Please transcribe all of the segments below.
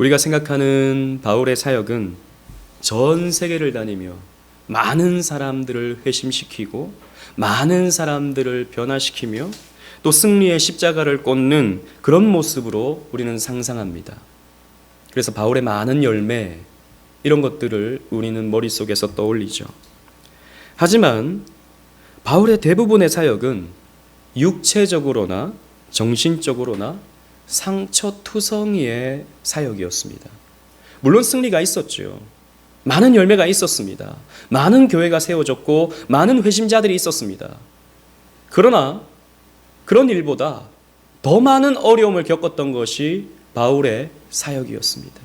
우리가 생각하는 바울의 사역은 전 세계를 다니며 많은 사람들을 회심시키고 많은 사람들을 변화시키며 또 승리의 십자가를 꽂는 그런 모습으로 우리는 상상합니다. 그래서 바울의 많은 열매, 이런 것들을 우리는 머릿속에서 떠올리죠. 하지만 바울의 대부분의 사역은 육체적으로나 정신적으로나 상처투성이의 사역이었습니다. 물론 승리가 있었죠. 많은 열매가 있었습니다. 많은 교회가 세워졌고 많은 회심자들이 있었습니다. 그러나 그런 일보다 더 많은 어려움을 겪었던 것이 바울의 사역이었습니다.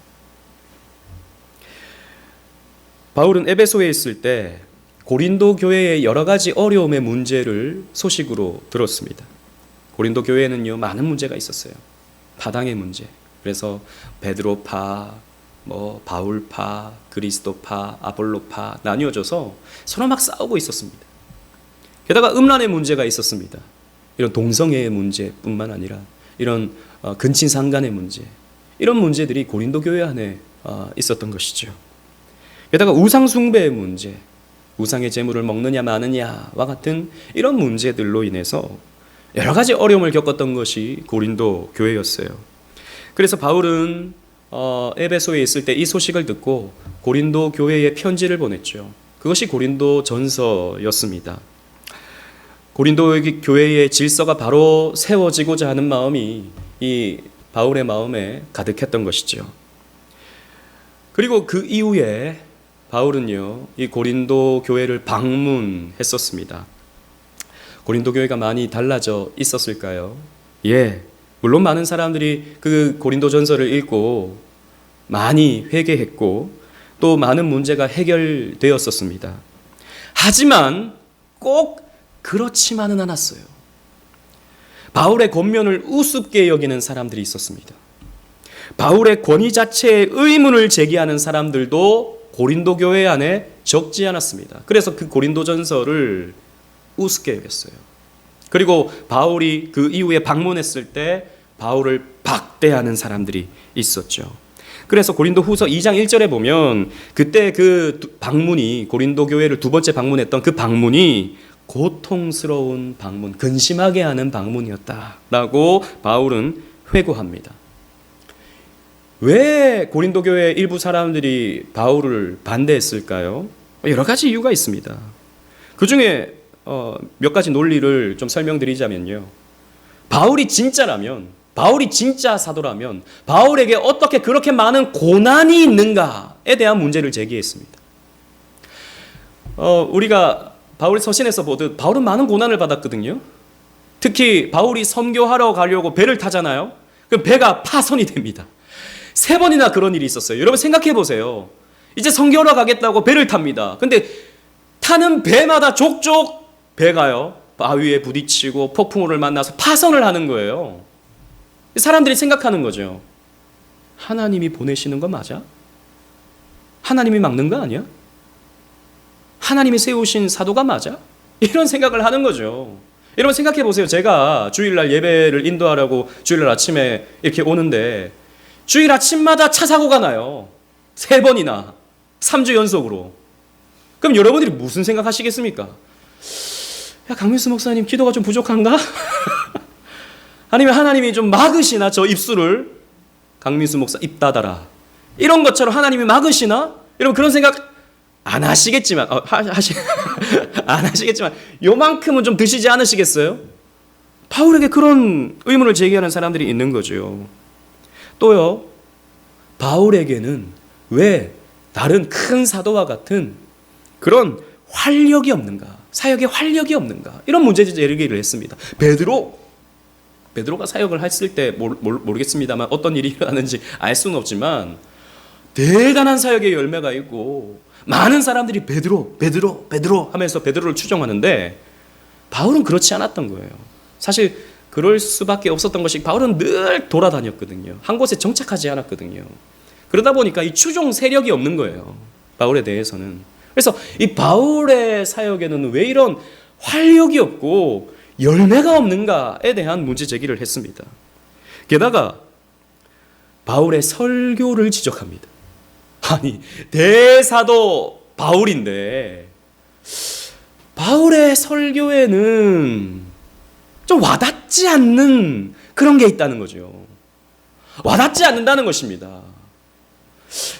바울은 에베소에 있을 때 고린도 교회의 여러 가지 어려움의 문제를 소식으로 들었습니다. 고린도 교회에는요, 많은 문제가 있었어요. 파당의 문제. 그래서 베드로파, 바울파, 그리스도파, 아볼로파 나뉘어져서 서로 막 싸우고 있었습니다. 게다가 음란의 문제가 있었습니다. 이런 동성애의 문제뿐만 아니라 이런 근친상간의 문제, 이런 문제들이 고린도 교회 안에 있었던 것이죠. 게다가 우상 숭배의 문제, 우상의 제물을 먹느냐 마느냐와 같은 이런 문제들로 인해서 여러 가지 어려움을 겪었던 것이 고린도 교회였어요. 그래서 바울은 에베소에 있을 때 이 소식을 듣고 고린도 교회에 편지를 보냈죠. 그것이 고린도 전서였습니다. 고린도 교회의 질서가 바로 세워지고자 하는 마음이 이 바울의 마음에 가득했던 것이죠. 그리고 그 이후에 바울은요, 이 고린도 교회를 방문했었습니다. 고린도 교회가 많이 달라져 있었을까요? 예, 물론 많은 사람들이 그 고린도 전서를 읽고 많이 회개했고 또 많은 문제가 해결되었었습니다. 하지만 꼭 그렇지만은 않았어요. 바울의 권면을 우습게 여기는 사람들이 있었습니다. 바울의 권위 자체에 의문을 제기하는 사람들도 고린도 교회 안에 적지 않았습니다. 그래서 그 고린도 전서를 우습게 여겼어요. 그리고 바울이 그 이후에 방문했을 때 바울을 박대하는 사람들이 있었죠. 그래서 고린도 후서 2장 1절에 보면 그때 그 방문이, 고린도 교회를 두 번째 방문했던 그 방문이 고통스러운 방문, 근심하게 하는 방문이었다라고 바울은 회고합니다. 왜 고린도 교회 일부 사람들이 바울을 반대했을까요? 여러 가지 이유가 있습니다. 그 중에 몇 가지 논리를 좀 설명드리자면요. 바울이 진짜라면, 바울이 진짜 사도라면 바울에게 어떻게 그렇게 많은 고난이 있는가에 대한 문제를 제기했습니다. 우리가 바울의 서신에서 보듯 바울은 많은 고난을 받았거든요. 특히 바울이 선교하러 가려고 배를 타잖아요. 그럼 배가 파손이 됩니다. 3번이나 그런 일이 있었어요. 여러분 생각해 보세요. 이제 선교하러 가겠다고 배를 탑니다. 근데 타는 배마다 족족 배가요, 바위에 부딪히고 폭풍우를 만나서 파손을 하는 거예요. 사람들이 생각하는 거죠. 하나님이 보내시는 거 맞아? 하나님이 막는 거 아니야? 하나님이 세우신 사도가 맞아? 이런 생각을 하는 거죠. 여러분 생각해 보세요. 제가 주일날 예배를 인도하려고 주일날 아침에 이렇게 오는데 주일 아침마다 차 사고가 나요. 3번이나 3주 연속으로. 그럼 여러분들이 무슨 생각하시겠습니까? 야, 강민수 목사님 기도가 좀 부족한가? 아니면 하나님이 좀 막으시나 저 입술을? 강민수 목사 입 닫아라. 이런 것처럼 하나님이 막으시나? 여러분 그런 생각 안 하시겠지만 안 하시겠지만 요만큼은 좀 드시지 않으시겠어요? 바울에게 그런 의문을 제기하는 사람들이 있는 거죠. 또요, 바울에게는 왜 다른 큰 사도와 같은 그런 활력이 없는가, 사역에 활력이 없는가, 이런 문제 제기를 했습니다. 베드로가 사역을 했을 때 모르겠습니다만 어떤 일이 일어나는지 알 수는 없지만 대단한 사역의 열매가 있고 많은 사람들이 베드로 하면서 베드로를 추종하는데 바울은 그렇지 않았던 거예요. 사실 그럴 수밖에 없었던 것이 바울은 늘 돌아다녔거든요. 한 곳에 정착하지 않았거든요. 그러다 보니까 이 추종 세력이 없는 거예요. 바울에 대해서는. 그래서 이 바울의 사역에는 왜 이런 활력이 없고 열매가 없는가에 대한 문제 제기를 했습니다. 게다가 바울의 설교를 지적합니다. 아니, 대사도 바울인데 바울의 설교에는 좀 와닿지 않는 그런 게 있다는 거죠. 와닿지 않는다는 것입니다.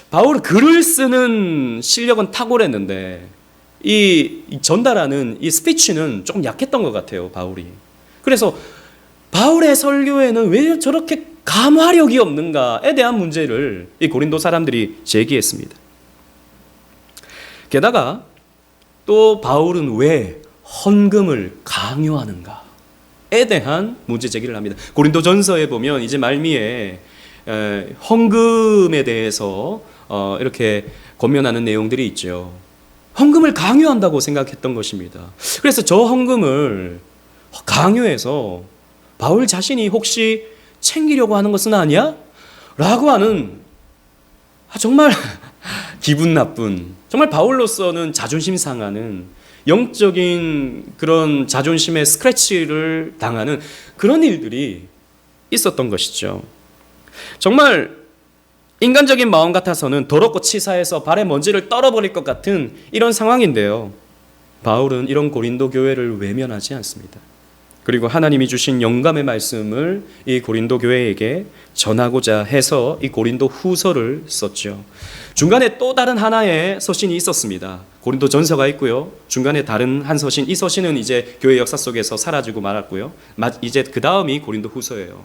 바울은 글을 쓰는 실력은 탁월했는데 이 전달하는 이 스피치는 조금 약했던 것 같아요, 바울이. 그래서 바울의 설교에는 왜 저렇게 감화력이 없는가에 대한 문제를 이 고린도 사람들이 제기했습니다. 게다가 또 바울은 왜 헌금을 강요하는가에 대한 문제 제기를 합니다. 고린도전서에 보면 이제 말미에 헌금에 대해서 이렇게 권면하는 내용들이 있죠. 헌금을 강요한다고 생각했던 것입니다. 그래서 저 헌금을 강요해서 바울 자신이 혹시 챙기려고 하는 것은 아니야? 라고 하는 정말 기분 나쁜, 정말 바울로서는 자존심 상하는 영적인 그런 자존심의 스크래치를 당하는 그런 일들이 있었던 것이죠. 정말 인간적인 마음 같아서는 더럽고 치사해서 발에 먼지를 떨어버릴 것 같은 이런 상황인데요. 바울은 이런 고린도 교회를 외면하지 않습니다. 그리고 하나님이 주신 영감의 말씀을 이 고린도 교회에게 전하고자 해서 이 고린도 후서를 썼죠. 중간에 또 다른 하나의 서신이 있었습니다. 고린도 전서가 있고요. 중간에 다른 한 서신, 이 서신은 이제 교회 역사 속에서 사라지고 말았고요. 이제 그 다음이 고린도 후서예요.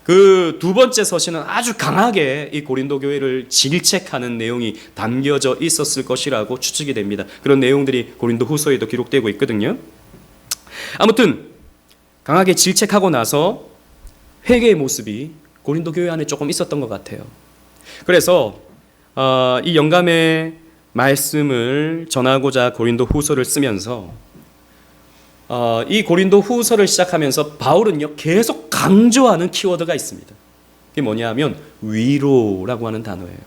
그 두 번째 서신은 아주 강하게 이 고린도 교회를 질책하는 내용이 담겨져 있었을 것이라고 추측이 됩니다. 그런 내용들이 고린도 후서에도 기록되고 있거든요. 아무튼 강하게 질책하고 나서 회개의 모습이 고린도 교회 안에 조금 있었던 것 같아요. 그래서 이 영감의 말씀을 전하고자 고린도 후서를 쓰면서 이 고린도 후서를 시작하면서 바울은요 계속 강조하는 키워드가 있습니다. 그게 뭐냐 하면 위로라고 하는 단어예요.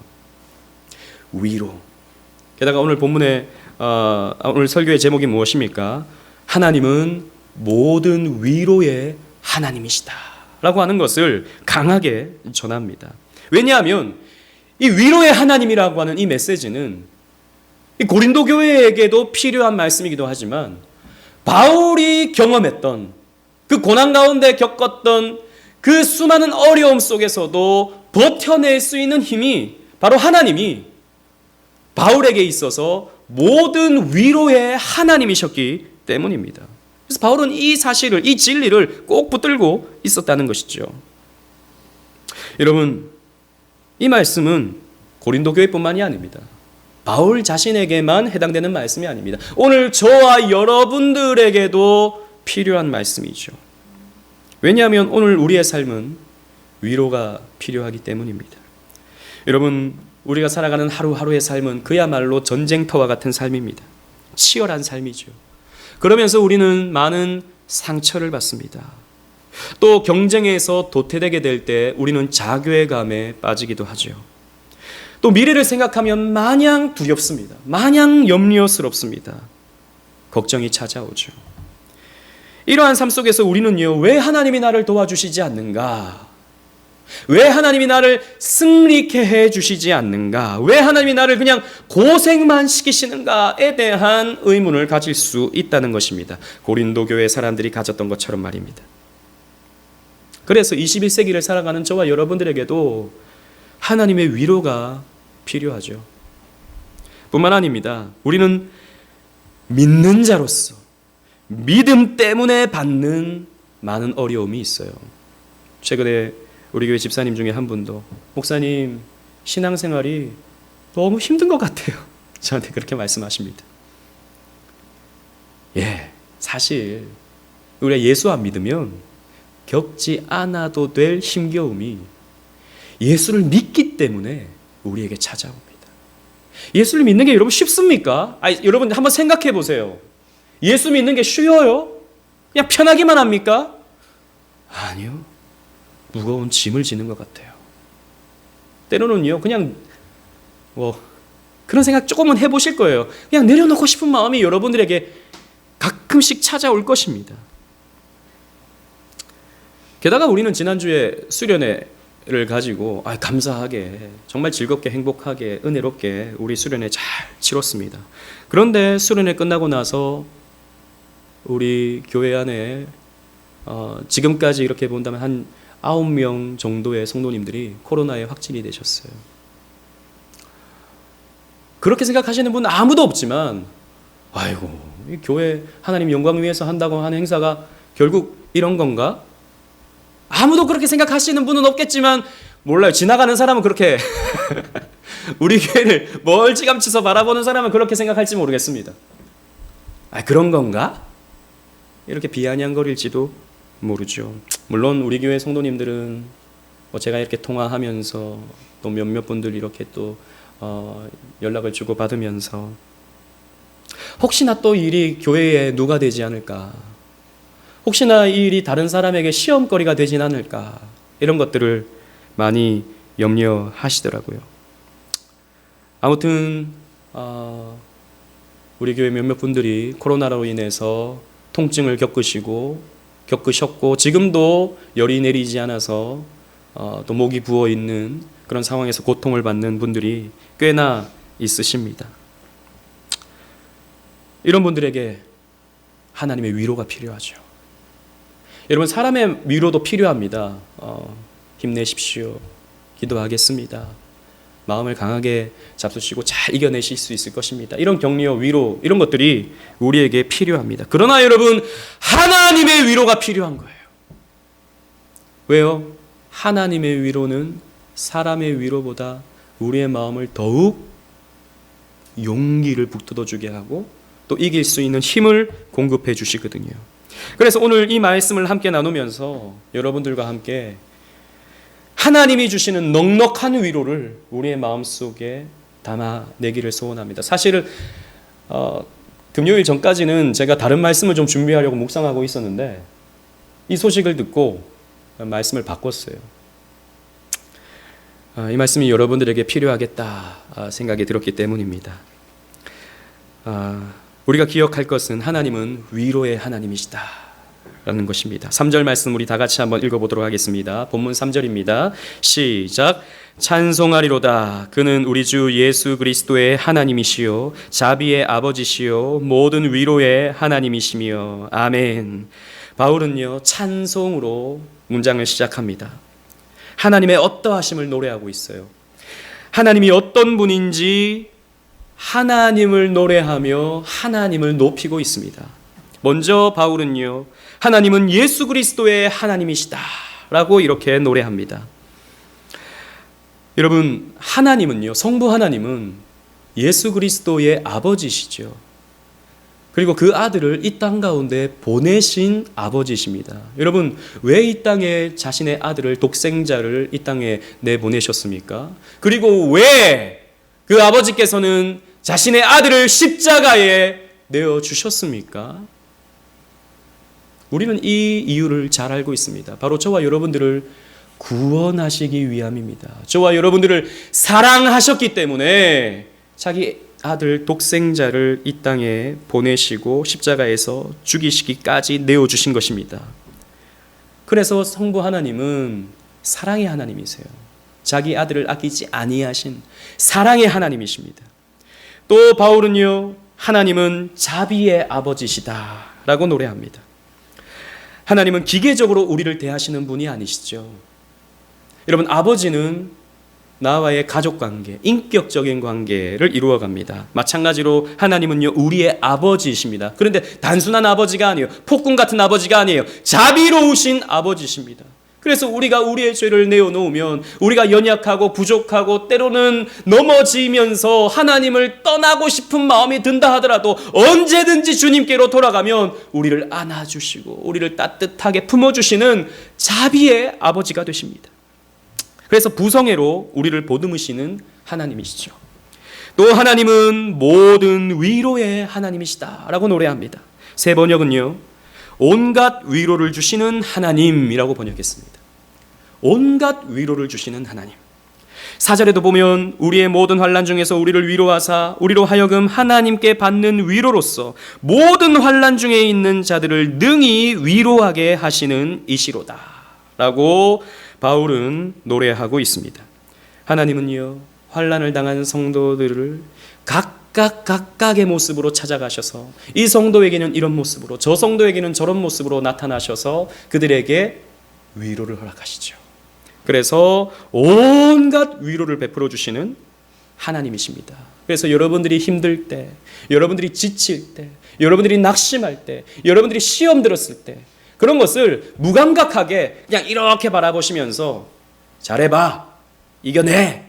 위로. 게다가 오늘 본문의 오늘 설교의 제목이 무엇입니까? 하나님은 모든 위로의 하나님이시다 라고 하는 것을 강하게 전합니다. 왜냐하면 이 위로의 하나님이라고 하는 이 메시지는 이 고린도 교회에게도 필요한 말씀이기도 하지만 바울이 경험했던 그 고난 가운데 겪었던 그 수많은 어려움 속에서도 버텨낼 수 있는 힘이 바로 하나님이 바울에게 있어서 모든 위로의 하나님이셨기 때문입니다. 그래서 바울은 이 사실을, 이 진리를 꼭 붙들고 있었다는 것이죠. 여러분, 이 말씀은 고린도 교회뿐만이 아닙니다. 바울 자신에게만 해당되는 말씀이 아닙니다. 오늘 저와 여러분들에게도 필요한 말씀이죠. 왜냐하면 오늘 우리의 삶은 위로가 필요하기 때문입니다. 여러분, 우리가 살아가는 하루하루의 삶은 그야말로 전쟁터와 같은 삶입니다. 치열한 삶이죠. 그러면서 우리는 많은 상처를 받습니다. 또 경쟁에서 도태되게 될 때 우리는 자괴감에 빠지기도 하죠. 또 미래를 생각하면 마냥 두렵습니다. 마냥 염려스럽습니다. 걱정이 찾아오죠. 이러한 삶 속에서 우리는요, 왜 하나님이 나를 도와주시지 않는가? 왜 하나님이 나를 승리케 해주시지 않는가? 왜 하나님이 나를 그냥 고생만 시키시는가에 대한 의문을 가질 수 있다는 것입니다. 고린도 교회 사람들이 가졌던 것처럼 말입니다. 그래서 21세기를 살아가는 저와 여러분들에게도 하나님의 위로가 필요하죠. 뿐만 아닙니다. 우리는 믿는 자로서 믿음 때문에 받는 많은 어려움이 있어요. 최근에 우리 교회 집사님 중에 한 분도 목사님 신앙생활이 너무 힘든 것 같아요. 저한테 그렇게 말씀하십니다. 사실 우리가 예수 안 믿으면 겪지 않아도 될 힘겨움이 예수를 믿기 때문에 우리에게 찾아옵니다. 예수를 믿는 게 여러분 쉽습니까? 여러분 한번 생각해 보세요. 예수 믿는 게 쉬워요? 그냥 편하기만 합니까? 아니요. 무거운 짐을 지는 것 같아요. 때로는요, 그냥 그런 생각 조금은 해보실 거예요. 그냥 내려놓고 싶은 마음이 여러분들에게 가끔씩 찾아올 것입니다. 게다가 우리는 지난주에 수련회 가지고 감사하게 정말 즐겁게 행복하게 은혜롭게 우리 수련회 잘 치렀습니다. 그런데 수련회 끝나고 나서 우리 교회 안에 지금까지 이렇게 본다면 한 9명 정도의 성도님들이 코로나에 확진이 되셨어요. 그렇게 생각하시는 분은 아무도 없지만 아이고 이 교회 하나님 영광 위해서 한다고 하는 행사가 결국 이런 건가? 아무도 그렇게 생각하시는 분은 없겠지만 몰라요. 지나가는 사람은 그렇게 우리 교회를 멀찌감치서 바라보는 사람은 그렇게 생각할지 모르겠습니다. 그런 건가? 이렇게 비아냥거릴지도 모르죠. 물론 우리 교회 성도님들은 제가 이렇게 통화하면서 또 몇몇 분들 이렇게 또 연락을 주고 받으면서 혹시나 또 이 일이 교회에 누가 되지 않을까, 혹시나 이 일이 다른 사람에게 시험거리가 되진 않을까, 이런 것들을 많이 염려하시더라고요. 아무튼 우리 교회 몇몇 분들이 코로나로 인해서 통증을 겪으셨고 지금도 열이 내리지 않아서 또 목이 부어 있는 그런 상황에서 고통을 받는 분들이 꽤나 있으십니다. 이런 분들에게 하나님의 위로가 필요하죠. 여러분, 사람의 위로도 필요합니다. 힘내십시오. 기도하겠습니다. 마음을 강하게 잡수시고 잘 이겨내실 수 있을 것입니다. 이런 격려, 위로, 이런 것들이 우리에게 필요합니다. 그러나 여러분, 하나님의 위로가 필요한 거예요. 왜요? 하나님의 위로는 사람의 위로보다 우리의 마음을 더욱 용기를 북돋워주게 하고 또 이길 수 있는 힘을 공급해 주시거든요. 그래서 오늘 이 말씀을 함께 나누면서 여러분들과 함께 하나님이 주시는 넉넉한 위로를 우리의 마음속에 담아내기를 소원합니다. 사실은 금요일 전까지는 제가 다른 말씀을 좀 준비하려고 묵상하고 있었는데 이 소식을 듣고 말씀을 바꿨어요. 이 말씀이 여러분들에게 필요하겠다 생각이 들었기 때문입니다. 우리가 기억할 것은 하나님은 위로의 하나님이시다 라는 것입니다. 3절 말씀 우리 다 같이 한번 읽어보도록 하겠습니다. 본문 3절입니다. 시작. 찬송하리로다. 그는 우리 주 예수 그리스도의 하나님이시요 자비의 아버지시요 모든 위로의 하나님이시며 아멘. 바울은요 찬송으로 문장을 시작합니다. 하나님의 어떠하심을 노래하고 있어요. 하나님이 어떤 분인지 하나님을 노래하며 하나님을 높이고 있습니다. 먼저 바울은요 하나님은 예수 그리스도의 하나님이시다 라고 이렇게 노래합니다. 여러분, 하나님은요, 성부 하나님은 예수 그리스도의 아버지시죠. 그리고 그 아들을 이 땅 가운데 보내신 아버지십니다. 여러분, 왜 이 땅에 자신의 아들을 독생자를 이 땅에 내보내셨습니까? 그리고 왜 그 아버지께서는 자신의 아들을 십자가에 내어주셨습니까? 우리는 이 이유를 잘 알고 있습니다. 바로 저와 여러분들을 구원하시기 위함입니다. 저와 여러분들을 사랑하셨기 때문에 자기 아들 독생자를 이 땅에 보내시고 십자가에서 죽이시기까지 내어주신 것입니다. 그래서 성부 하나님은 사랑의 하나님이세요. 자기 아들을 아끼지 아니하신 사랑의 하나님이십니다. 또 바울은요, 하나님은 자비의 아버지시다 라고 노래합니다. 하나님은 기계적으로 우리를 대하시는 분이 아니시죠. 여러분, 아버지는 나와의 가족관계, 인격적인 관계를 이루어갑니다. 마찬가지로 하나님은요 우리의 아버지이십니다. 그런데 단순한 아버지가 아니에요. 폭군 같은 아버지가 아니에요. 자비로우신 아버지십니다. 그래서 우리가 우리의 죄를 내어놓으면 우리가 연약하고 부족하고 때로는 넘어지면서 하나님을 떠나고 싶은 마음이 든다 하더라도 언제든지 주님께로 돌아가면 우리를 안아주시고 우리를 따뜻하게 품어주시는 자비의 아버지가 되십니다. 그래서 부성애로 우리를 보듬으시는 하나님이시죠. 또 하나님은 모든 위로의 하나님이시다 라고 노래합니다. 새 번역은요 온갖 위로를 주시는 하나님이라고 번역했습니다. 온갖 위로를 주시는 하나님. 4절에도 보면 우리의 모든 환난 중에서 우리를 위로하사 우리로 하여금 하나님께 받는 위로로서 모든 환난 중에 있는 자들을 능히 위로하게 하시는 이시로다 라고 바울은 노래하고 있습니다. 하나님은요, 환난을 당한 성도들을 각각의 모습으로 찾아가셔서 이 성도에게는 이런 모습으로, 저 성도에게는 저런 모습으로 나타나셔서 그들에게 위로를 허락하시죠. 그래서 온갖 위로를 베풀어 주시는 하나님이십니다. 그래서 여러분들이 힘들 때, 여러분들이 지칠 때, 여러분들이 낙심할 때, 여러분들이 시험 들었을 때 그런 것을 무감각하게 그냥 이렇게 바라보시면서 잘해봐, 이겨내,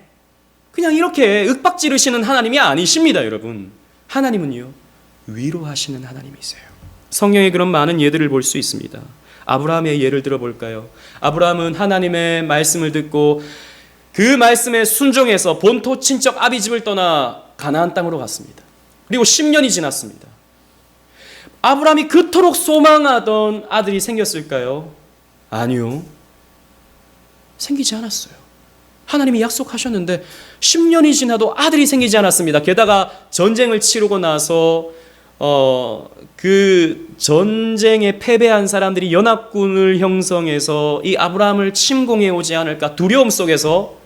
그냥 이렇게 윽박지르시는 하나님이 아니십니다. 여러분, 하나님은요, 위로하시는 하나님이세요. 성경에 그런 많은 예들을 볼 수 있습니다. 아브라함의 예를 들어볼까요? 아브라함은 하나님의 말씀을 듣고 그 말씀에 순종해서 본토 친척 아비집을 떠나 가나안 땅으로 갔습니다. 그리고 10년이 지났습니다. 아브라함이 그토록 소망하던 아들이 생겼을까요? 아니요, 생기지 않았어요. 하나님이 약속하셨는데 10년이 지나도 아들이 생기지 않았습니다. 게다가 전쟁을 치르고 나서 그 전쟁에 패배한 사람들이 연합군을 형성해서 이 아브라함을 침공해 오지 않을까 두려움 속에서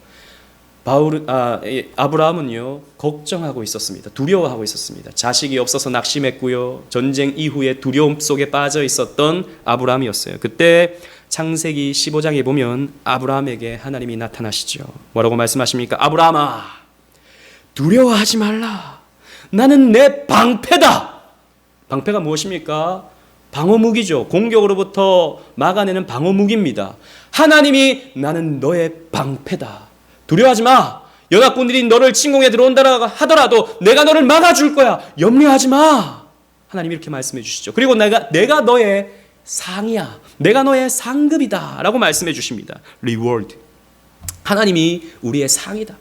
아브라함은요, 걱정하고 있었습니다. 두려워하고 있었습니다. 자식이 없어서 낙심했고요. 전쟁 이후에 두려움 속에 빠져 있었던 아브라함이었어요. 그때 창세기 15장에 보면 아브라함에게 하나님이 나타나시죠. 뭐라고 말씀하십니까? 아브라함아, 두려워하지 말라. 나는 내 방패다. 방패가 무엇입니까? 방어무기죠. 공격으로부터 막아내는 방어무기입니다. 하나님이 나는 너의 방패다. 두려워하지 마. 연합군들이 너를 침공해 들어온다 하더라도 내가 너를 막아줄 거야. 염려하지 마. 하나님이 이렇게 말씀해 주시죠. 그리고 내가 너의 상이야. 내가 너의 상급이다 라고 말씀해 주십니다. reward. 하나님이 우리의 상이다.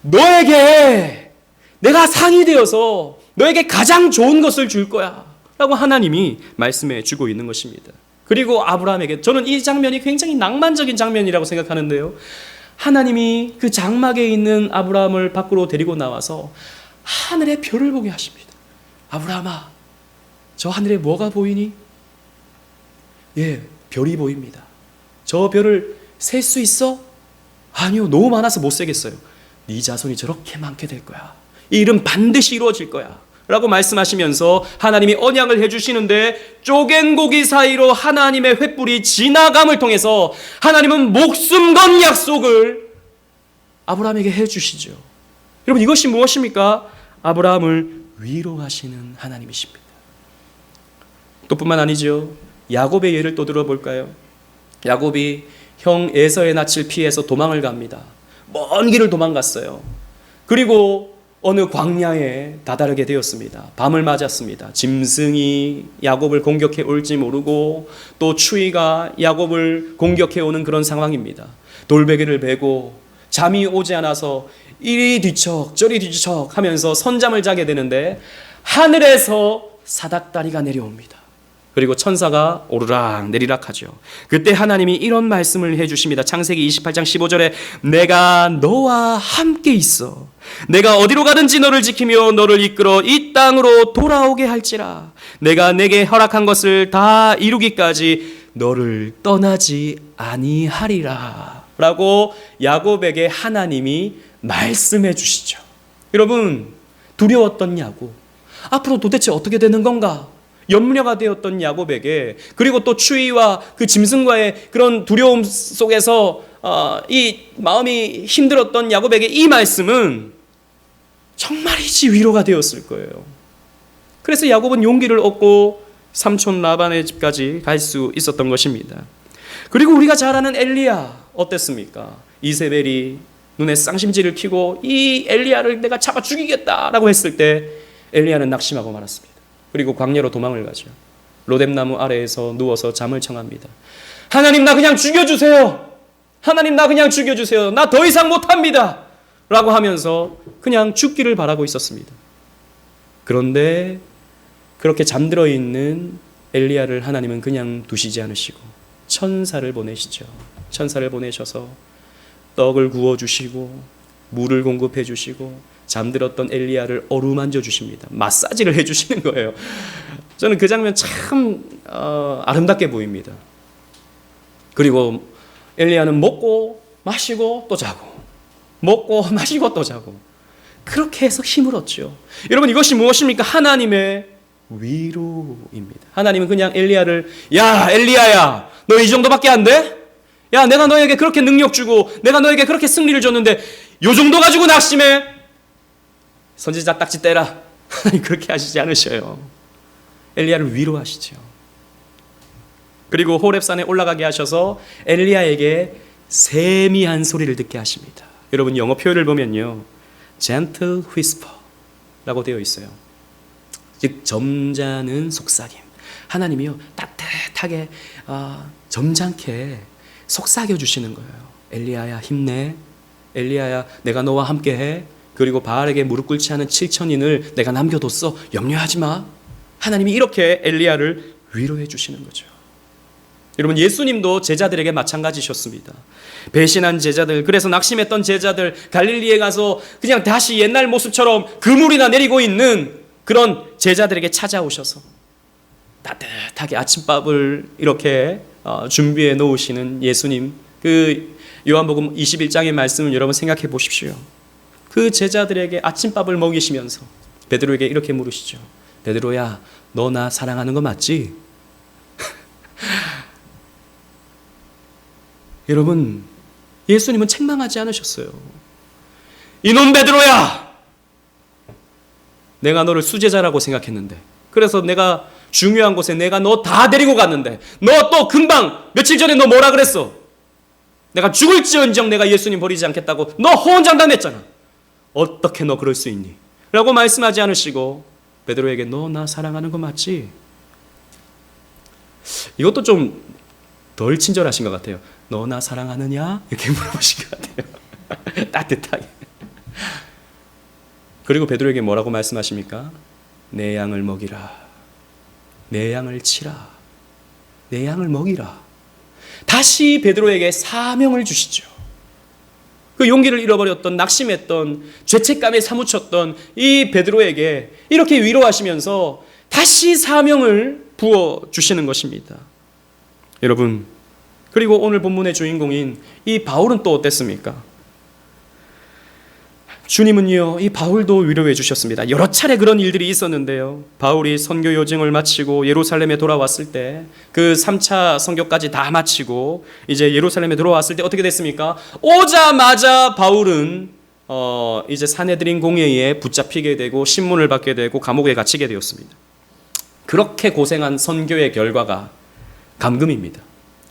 너에게 내가 상이 되어서 너에게 가장 좋은 것을 줄 거야 라고 하나님이 말씀해 주고 있는 것입니다. 그리고 아브라함에게, 저는 이 장면이 굉장히 낭만적인 장면이라고 생각하는데요, 하나님이 그 장막에 있는 아브라함을 밖으로 데리고 나와서 하늘의 별을 보게 하십니다. 아브라함아, 저 하늘에 뭐가 보이니? 예, 별이 보입니다. 저 별을 셀 수 있어? 아니요, 너무 많아서 못 세겠어요. 네 자손이 저렇게 많게 될 거야. 이 일은 반드시 이루어질 거야 라고 말씀하시면서 하나님이 언약을 해주시는데, 쪼갠 고기 사이로 하나님의 횃불이 지나감을 통해서 하나님은 목숨 건 약속을 아브라함에게 해주시죠. 여러분, 이것이 무엇입니까? 아브라함을 위로하시는 하나님이십니다. 또 뿐만 아니죠. 야곱의 예를 또 들어볼까요? 야곱이 형 에서의 낯을 피해서 도망을 갑니다. 먼 길을 도망갔어요. 그리고 어느 광야에 다다르게 되었습니다. 밤을 맞았습니다. 짐승이 야곱을 공격해 올지 모르고 또 추위가 야곱을 공격해 오는 그런 상황입니다. 돌베개를 베고 잠이 오지 않아서 이리 뒤척 저리 뒤척 하면서 선잠을 자게 되는데 하늘에서 사닥다리가 내려옵니다. 그리고 천사가 오르락 내리락 하죠. 그때 하나님이 이런 말씀을 해주십니다. 창세기 28장 15절에 내가 너와 함께 있어. 내가 어디로 가든지 너를 지키며 너를 이끌어 이 땅으로 돌아오게 할지라. 내가 내게 허락한 것을 다 이루기까지 너를 떠나지 아니하리라 라고 야곱에게 하나님이 말씀해 주시죠. 여러분, 두려웠던 야곱, 앞으로 도대체 어떻게 되는 건가 염려가 되었던 야곱에게, 그리고 또 추위와 그 짐승과의 그런 두려움 속에서 이 마음이 힘들었던 야곱에게 이 말씀은 정말이지 위로가 되었을 거예요. 그래서 야곱은 용기를 얻고 삼촌 라반의 집까지 갈 수 있었던 것입니다. 그리고 우리가 잘 아는 엘리야 어땠습니까? 이세벨이 눈에 쌍심지를 켜고 이 엘리야를 내가 잡아 죽이겠다라고 했을 때 엘리야는 낙심하고 말았습니다. 그리고 광야로 도망을 가죠. 로뎀나무 아래에서 누워서 잠을 청합니다. 하나님, 나 그냥 죽여주세요. 하나님, 나 그냥 죽여주세요. 나 더 이상 못합니다 라고 하면서 그냥 죽기를 바라고 있었습니다. 그런데 그렇게 잠들어 있는 엘리야를 하나님은 그냥 두시지 않으시고 천사를 보내시죠. 천사를 보내셔서 떡을 구워주시고 물을 공급해 주시고 잠들었던 엘리야를 어루만져 주십니다. 마사지를 해주시는 거예요. 저는 그 장면 참 아름답게 보입니다. 그리고 엘리야는 먹고 마시고 또 자고, 먹고 마시고 또 자고, 그렇게 해서 힘을 얻죠. 여러분, 이것이 무엇입니까? 하나님의 위로입니다. 하나님은 그냥 엘리야를, 야 엘리야야, 너 이 정도밖에 안 돼? 야, 내가 너에게 그렇게 능력 주고 내가 너에게 그렇게 승리를 줬는데 요 정도 가지고 낙심해? 선지자 딱지 떼라. 하나님 그렇게 하시지 않으셔요. 엘리야를 위로하시죠. 그리고 호렙산에 올라가게 하셔서 엘리야에게 세미한 소리를 듣게 하십니다. 여러분, 영어 표현을 보면요, gentle whisper라고 되어 있어요. 즉 점잖은 속삭임. 하나님이요 따뜻하게 점잖게 속삭여 주시는 거예요. 엘리야야 힘내. 엘리야야 내가 너와 함께해. 그리고 바알에게 무릎 꿇지 않은 7천인을 내가 남겨뒀어. 염려하지 마. 하나님이 이렇게 엘리야를 위로해 주시는 거죠. 여러분, 예수님도 제자들에게 마찬가지셨습니다. 배신한 제자들, 그래서 낙심했던 제자들, 갈릴리에 가서 그냥 다시 옛날 모습처럼 그물이나 내리고 있는 그런 제자들에게 찾아오셔서 따뜻하게 아침밥을 이렇게 준비해 놓으시는 예수님, 그 요한복음 21장의 말씀을 여러분 생각해 보십시오. 그 제자들에게 아침밥을 먹이시면서 베드로에게 이렇게 물으시죠. 베드로야, 너 나 사랑하는 거 맞지? 여러분, 예수님은 책망하지 않으셨어요. 이놈 베드로야, 내가 너를 수제자라고 생각했는데, 그래서 내가 중요한 곳에 내가 너 다 데리고 갔는데 너 또 금방 며칠 전에 너 뭐라 그랬어? 내가 죽을지언정 내가 예수님 버리지 않겠다고 너 호언장담했잖아. 어떻게 너 그럴 수 있니? 라고 말씀하지 않으시고 베드로에게 너 나 사랑하는 거 맞지? 이것도 좀 덜 친절하신 것 같아요. 너 나 사랑하느냐? 이렇게 물어보신 것 같아요. 따뜻하게. 그리고 베드로에게 뭐라고 말씀하십니까? 내 양을 먹이라. 내 양을 치라. 내 양을 먹이라. 다시 베드로에게 사명을 주시죠. 그 용기를 잃어버렸던, 낙심했던, 죄책감에 사무쳤던 이 베드로에게 이렇게 위로하시면서 다시 사명을 부어주시는 것입니다. 여러분, 그리고 오늘 본문의 주인공인 이 바울은 또 어땠습니까? 주님은요, 이 바울도 위로해 주셨습니다. 여러 차례 그런 일들이 있었는데요. 바울이 선교 여정을 마치고 예루살렘에 돌아왔을 때, 그 3차 선교까지 다 마치고 이제 예루살렘에 돌아왔을 때 어떻게 됐습니까? 오자마자 바울은 이제 산헤드린 공회에 붙잡히게 되고 신문을 받게 되고 감옥에 갇히게 되었습니다. 그렇게 고생한 선교의 결과가 감금입니다.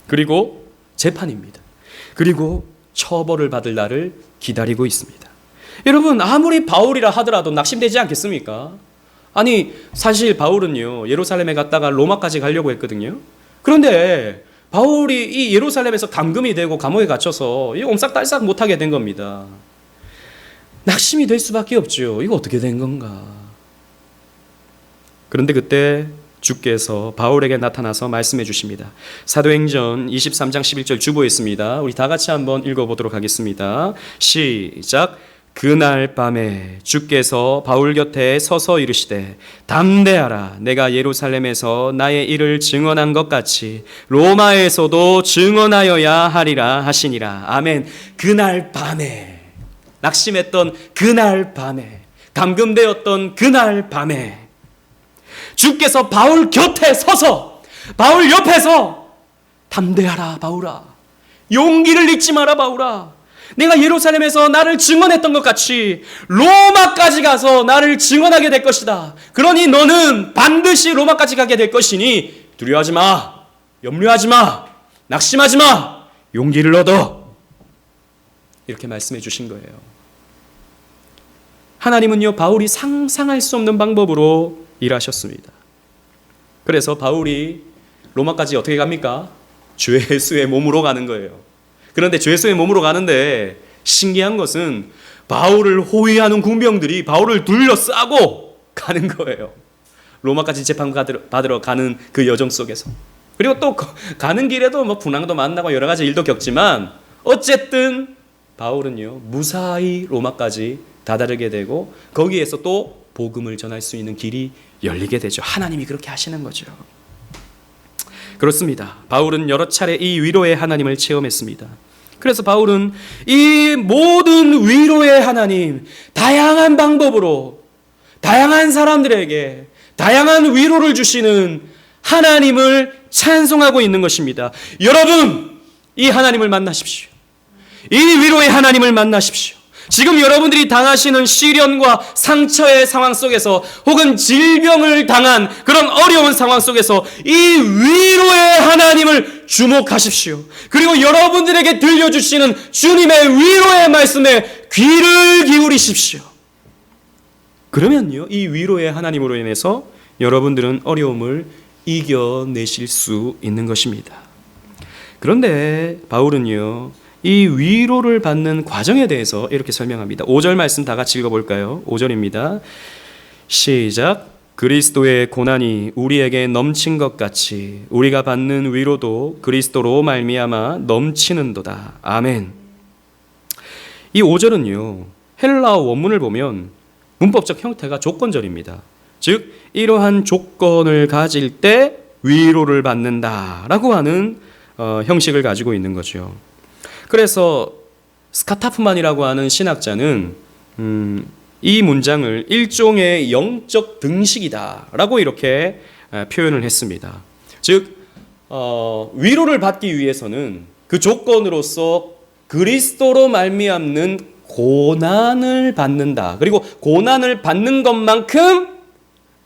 그리고 재판입니다. 그리고 처벌을 받을 날을 기다리고 있습니다. 여러분, 아무리 바울이라 하더라도 낙심되지 않겠습니까? 아니, 사실 바울은요, 예루살렘에 갔다가 로마까지 가려고 했거든요. 그런데 바울이 이 예루살렘에서 감금이 되고 감옥에 갇혀서 옴싹달싹 못하게 된 겁니다. 낙심이 될 수밖에 없죠. 이거 어떻게 된 건가? 그런데 그때 주께서 바울에게 나타나서 말씀해 주십니다. 사도행전 23장 11절 주보했습니다. 우리 다 같이 한번 읽어보도록 하겠습니다. 시작. 그날 밤에 주께서 바울 곁에 서서 이르시되 담대하라. 내가 예루살렘에서 나의 일을 증언한 것 같이 로마에서도 증언하여야 하리라 하시니라. 아멘. 그날 밤에, 낙심했던 그날 밤에, 감금되었던 그날 밤에 주께서 바울 곁에 서서 바울 옆에서 담대하라 바울아, 용기를 잃지 마라 바울아, 내가 예루살렘에서 나를 증언했던 것 같이 로마까지 가서 나를 증언하게 될 것이다. 그러니 너는 반드시 로마까지 가게 될 것이니 두려워하지 마, 염려하지 마, 낙심하지 마, 용기를 얻어. 이렇게 말씀해 주신 거예요. 하나님은요, 바울이 상상할 수 없는 방법으로 일하셨습니다. 그래서 바울이 로마까지 어떻게 갑니까? 죄수의 몸으로 가는 거예요. 그런데 죄수의 몸으로 가는데 신기한 것은 바울을 호위하는 군병들이 바울을 둘러싸고 가는 거예요. 로마까지 재판받으러 가는 그 여정 속에서. 그리고 또 가는 길에도 뭐 분황도 만나고 여러 가지 일도 겪지만 어쨌든 바울은요, 무사히 로마까지 다다르게 되고 거기에서 또 복음을 전할 수 있는 길이 열리게 되죠. 하나님이 그렇게 하시는 거죠. 그렇습니다. 바울은 여러 차례 이 위로의 하나님을 체험했습니다. 그래서 바울은 이 모든 위로의 하나님, 다양한 방법으로 다양한 사람들에게 다양한 위로를 주시는 하나님을 찬송하고 있는 것입니다. 여러분, 이 하나님을 만나십시오. 이 위로의 하나님을 만나십시오. 지금 여러분들이 당하시는 시련과 상처의 상황 속에서 혹은 질병을 당한 그런 어려운 상황 속에서 이 위로의 하나님을 주목하십시오. 그리고 여러분들에게 들려주시는 주님의 위로의 말씀에 귀를 기울이십시오. 그러면요, 이 위로의 하나님으로 인해서 여러분들은 어려움을 이겨내실 수 있는 것입니다. 그런데 바울은요, 이 위로를 받는 과정에 대해서 이렇게 설명합니다. 5절 말씀 다 같이 읽어볼까요? 5절입니다. 시작. 그리스도의 고난이 우리에게 넘친 것 같이 우리가 받는 위로도 그리스도로 말미암아 넘치는도다. 아멘. 이 5절은요, 헬라어 원문을 보면 문법적 형태가 조건절입니다. 즉 이러한 조건을 가질 때 위로를 받는다라고 하는 형식을 가지고 있는 거죠. 그래서 스카타프만이라고 하는 신학자는 이 문장을 일종의 영적 등식이다라고 이렇게 표현을 했습니다. 즉 위로를 받기 위해서는 그 조건으로서 그리스도로 말미암는 고난을 받는다. 그리고 고난을 받는 것만큼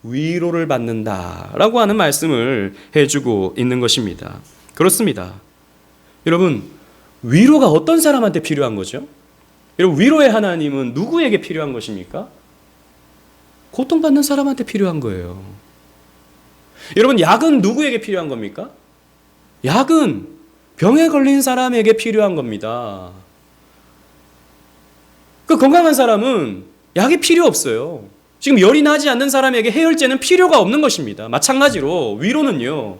위로를 받는다라고 하는 말씀을 해주고 있는 것입니다. 그렇습니다. 여러분, 위로가 어떤 사람한테 필요한 거죠? 여러분, 위로의 하나님은 누구에게 필요한 것입니까? 고통받는 사람한테 필요한 거예요. 여러분, 약은 누구에게 필요한 겁니까? 약은 병에 걸린 사람에게 필요한 겁니다. 그 건강한 사람은 약이 필요 없어요. 지금 열이 나지 않는 사람에게 해열제는 필요가 없는 것입니다. 마찬가지로 위로는요,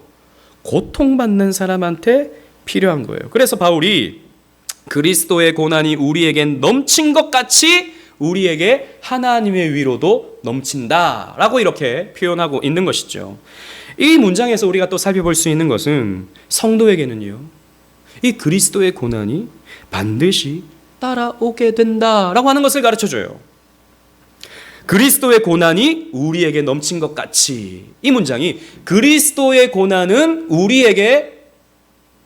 고통받는 사람한테 필요한 거예요. 그래서 바울이 그리스도의 고난이 우리에겐 넘친 것 같이 우리에게 하나님의 위로도 넘친다라고 이렇게 표현하고 있는 것이죠. 이 문장에서 우리가 또 살펴볼 수 있는 것은 성도에게는요, 이 그리스도의 고난이 반드시 따라오게 된다라고 하는 것을 가르쳐줘요. 그리스도의 고난이 우리에게 넘친 것 같이, 이 문장이 그리스도의 고난은 우리에게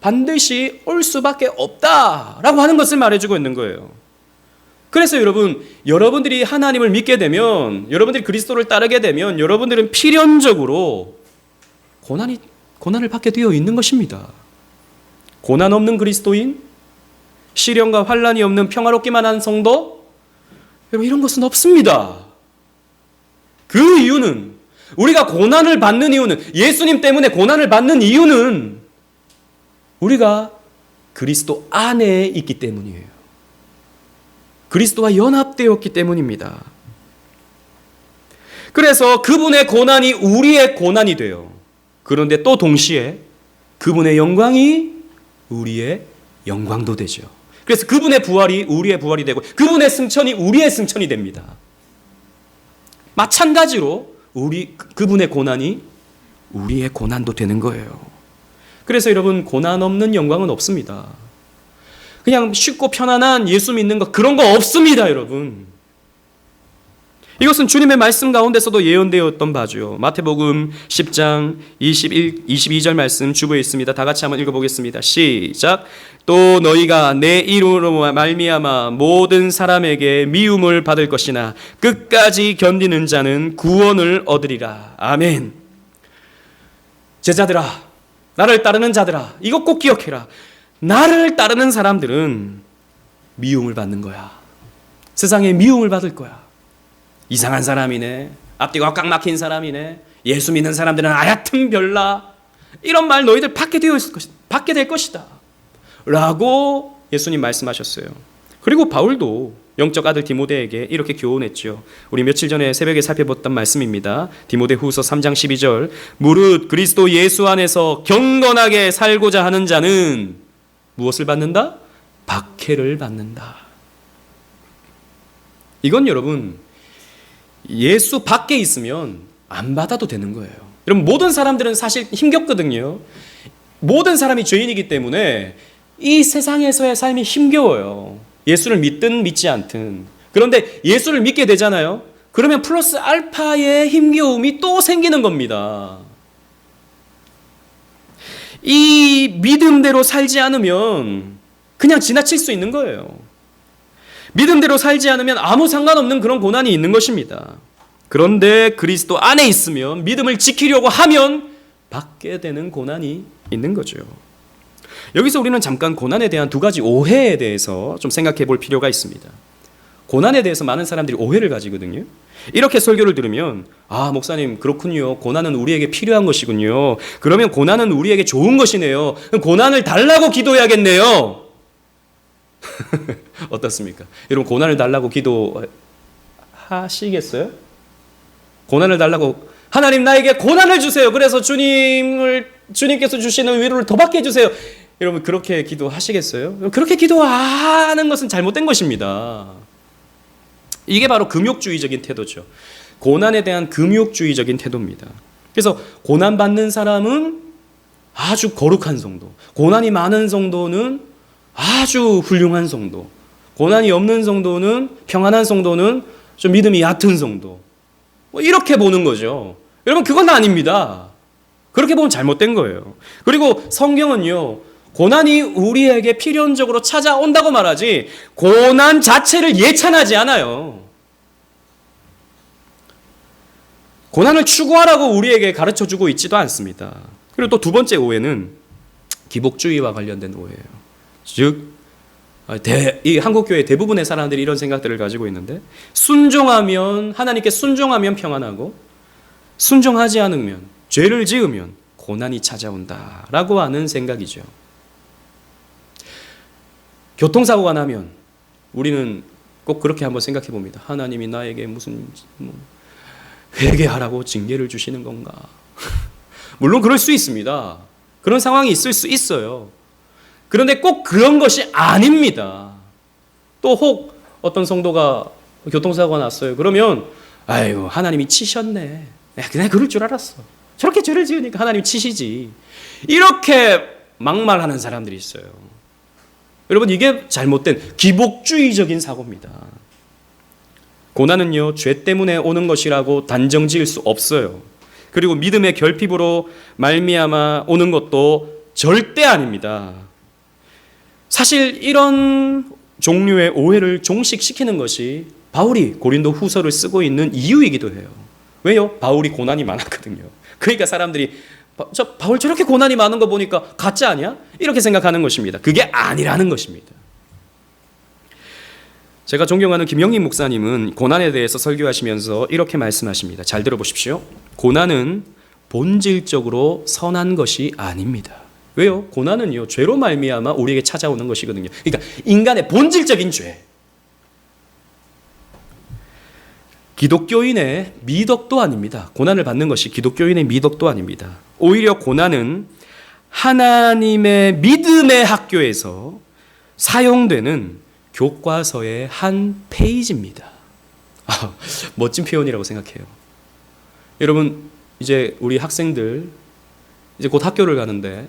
반드시 올 수밖에 없다라고 하는 것을 말해주고 있는 거예요. 그래서 여러분들이 하나님을 믿게 되면, 여러분들이 그리스도를 따르게 되면 여러분들은 필연적으로 고난을 받게 되어 있는 것입니다. 고난 없는 그리스도인, 시련과 환난이 없는 평화롭기만 한 성도, 여러분, 이런 것은 없습니다. 그 이유는, 우리가 고난을 받는 이유는, 예수님 때문에 고난을 받는 이유는 우리가 그리스도 안에 있기 때문이에요. 그리스도와 연합되었기 때문입니다. 그래서 그분의 고난이 우리의 고난이 돼요. 그런데 또 동시에 그분의 영광이 우리의 영광도 되죠. 그래서 그분의 부활이 우리의 부활이 되고 그분의 승천이 우리의 승천이 됩니다. 마찬가지로 그분의 고난이 우리의 고난도 되는 거예요. 그래서 여러분, 고난 없는 영광은 없습니다. 그냥 쉽고 편안한 예수 믿는 것, 그런 거 없습니다, 여러분. 이것은 주님의 말씀 가운데서도 예언되었던 바죠. 마태복음 10장 22절 말씀 주부에 있습니다. 다 같이 한번 읽어보겠습니다. 시작. 또 너희가 내 이름으로 말미암아 모든 사람에게 미움을 받을 것이나 끝까지 견디는 자는 구원을 얻으리라. 아멘. 제자들아, 나를 따르는 자들아, 이것 꼭 기억해라. 나를 따르는 사람들은 미움을 받는 거야. 세상에 미움을 받을 거야. 이상한 사람이네, 앞뒤가 꽉 막힌 사람이네, 예수 믿는 사람들은 아야튼 별나, 이런 말 너희들 받게 될 것이다 라고 예수님 말씀하셨어요. 그리고 바울도 영적 아들 디모데에게 이렇게 교훈했죠. 우리 며칠 전에 새벽에 살펴봤던 말씀입니다. 디모데 후서 3장 12절. 무릇 그리스도 예수 안에서 경건하게 살고자 하는 자는 무엇을 받는다? 박해를 받는다. 이건 여러분, 예수 밖에 있으면 안 받아도 되는 거예요. 여러분, 모든 사람들은 사실 힘겹거든요. 모든 사람이 죄인이기 때문에 이 세상에서의 삶이 힘겨워요. 예수를 믿든 믿지 않든. 그런데 예수를 믿게 되잖아요. 그러면 플러스 알파의 힘겨움이 또 생기는 겁니다. 이 믿음대로 살지 않으면 그냥 지나칠 수 있는 거예요. 믿음대로 살지 않으면 아무 상관없는 그런 고난이 있는 것입니다. 그런데 그리스도 안에 있으면 믿음을 지키려고 하면 받게 되는 고난이 있는 거죠. 여기서 우리는 잠깐 고난에 대한 두 가지 오해에 대해서 좀 생각해 볼 필요가 있습니다. 고난에 대해서 많은 사람들이 오해를 가지거든요. 이렇게 설교를 들으면 목사님 그렇군요. 고난은 우리에게 필요한 것이군요. 그러면 고난은 우리에게 좋은 것이네요. 그럼 고난을 달라고 기도해야겠네요. 어떻습니까? 여러분 고난을 달라고 기도하시겠어요? 고난을 달라고 하나님 나에게 고난을 주세요. 그래서 주님께서 주시는 위로를 더 받게 해주세요. 여러분 그렇게 기도하시겠어요? 그렇게 기도하는 것은 잘못된 것입니다. 이게 바로 금욕주의적인 태도죠. 고난에 대한 금욕주의적인 태도입니다. 그래서 고난받는 사람은 아주 거룩한 정도, 고난이 많은 정도는 아주 훌륭한 정도, 고난이 없는 정도는 평안한 정도는 좀 믿음이 얕은 정도, 이렇게 보는 거죠. 여러분 그건 아닙니다. 그렇게 보면 잘못된 거예요. 그리고 성경은요, 고난이 우리에게 필연적으로 찾아온다고 말하지 고난 자체를 예찬하지 않아요. 고난을 추구하라고 우리에게 가르쳐주고 있지도 않습니다. 그리고 또 두 번째 오해는 기복주의와 관련된 오해예요. 즉 이 한국교회 대부분의 사람들이 이런 생각들을 가지고 있는데, 하나님께 순종하면 평안하고 순종하지 않으면, 죄를 지으면 고난이 찾아온다라고 하는 생각이죠. 교통사고가 나면 우리는 꼭 그렇게 한번 생각해 봅니다. 하나님이 나에게 무슨 회개하라고 징계를 주시는 건가? 물론 그럴 수 있습니다. 그런 상황이 있을 수 있어요. 그런데 꼭 그런 것이 아닙니다. 또 혹 어떤 성도가 교통사고가 났어요. 그러면 아이고 하나님이 치셨네. 내가 그럴 줄 알았어. 저렇게 죄를 지으니까 하나님이 치시지. 이렇게 막말하는 사람들이 있어요. 여러분 이게 잘못된 기복주의적인 사고입니다. 고난은요 죄 때문에 오는 것이라고 단정 지을 수 없어요. 그리고 믿음의 결핍으로 말미암아 오는 것도 절대 아닙니다. 사실 이런 종류의 오해를 종식시키는 것이 바울이 고린도 후서를 쓰고 있는 이유이기도 해요. 왜요? 바울이 고난이 많았거든요. 그러니까 사람들이 바울 저렇게 고난이 많은 거 보니까 가짜 아니야? 이렇게 생각하는 것입니다. 그게 아니라는 것입니다. 제가 존경하는 김영림 목사님은 고난에 대해서 설교하시면서 이렇게 말씀하십니다. 잘 들어보십시오. 고난은 본질적으로 선한 것이 아닙니다. 왜요? 고난은요 죄로 말미암아 우리에게 찾아오는 것이거든요. 그러니까 인간의 본질적인 죄. 기독교인의 미덕도 아닙니다. 고난을 받는 것이 기독교인의 미덕도 아닙니다. 오히려 고난은 하나님의 믿음의 학교에서 사용되는 교과서의 한 페이지입니다. 멋진 표현이라고 생각해요. 여러분 이제 우리 학생들 이제 곧 학교를 가는데,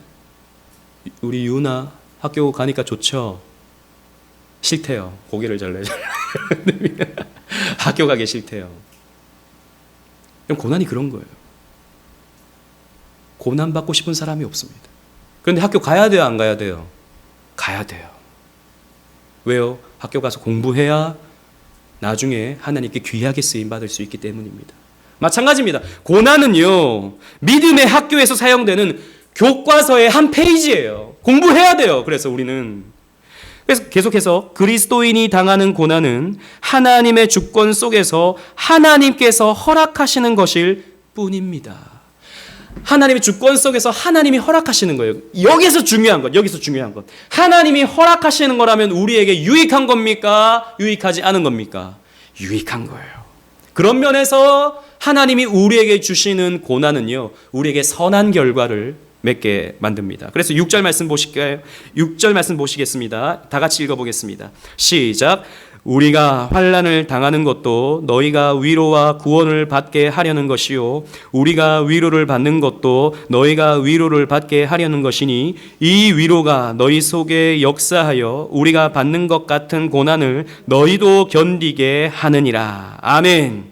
우리 유나 학교 가니까 좋죠? 싫대요. 고개를 잘래. 학교 가기 싫대요. 고난이 그런 거예요. 고난 받고 싶은 사람이 없습니다. 그런데 학교 가야 돼요, 안 가야 돼요? 가야 돼요. 왜요? 학교 가서 공부해야 나중에 하나님께 귀하게 쓰임 받을 수 있기 때문입니다. 마찬가지입니다. 고난은요 믿음의 학교에서 사용되는 교과서의 한 페이지예요. 공부해야 돼요. 그래서 계속해서 그리스도인이 당하는 고난은 하나님의 주권 속에서 하나님께서 허락하시는 것일 뿐입니다. 하나님의 주권 속에서 하나님이 허락하시는 거예요. 여기서 중요한 것. 하나님이 허락하시는 거라면 우리에게 유익한 겁니까? 유익하지 않은 겁니까? 유익한 거예요. 그런 면에서 하나님이 우리에게 주시는 고난은요 우리에게 선한 결과를 맺게 만듭니다. 그래서 6절 말씀 보실까요? 6절 말씀 보시겠습니다. 다 같이 읽어보겠습니다. 시작. 우리가 환난을 당하는 것도 너희가 위로와 구원을 받게 하려는 것이요 우리가 위로를 받는 것도 너희가 위로를 받게 하려는 것이니 이 위로가 너희 속에 역사하여 우리가 받는 것 같은 고난을 너희도 견디게 하느니라. 아멘.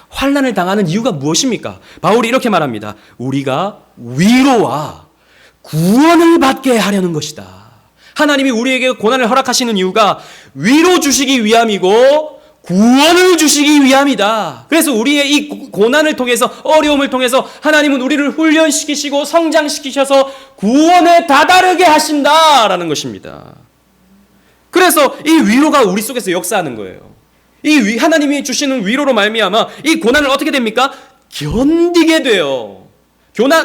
환난을 당하는 이유가 무엇입니까? 바울이 이렇게 말합니다. 우리가 위로와 구원을 받게 하려는 것이다. 하나님이 우리에게 고난을 허락하시는 이유가 위로 주시기 위함이고 구원을 주시기 위함이다. 그래서 우리의 이 고난을 통해서 어려움을 통해서 하나님은 우리를 훈련시키시고 성장시키셔서 구원에 다다르게 하신다라는 것입니다. 그래서 이 위로가 우리 속에서 역사하는 거예요. 이 하나님이 주시는 위로로 말미암아 이 고난을 어떻게 됩니까? 견디게 돼요.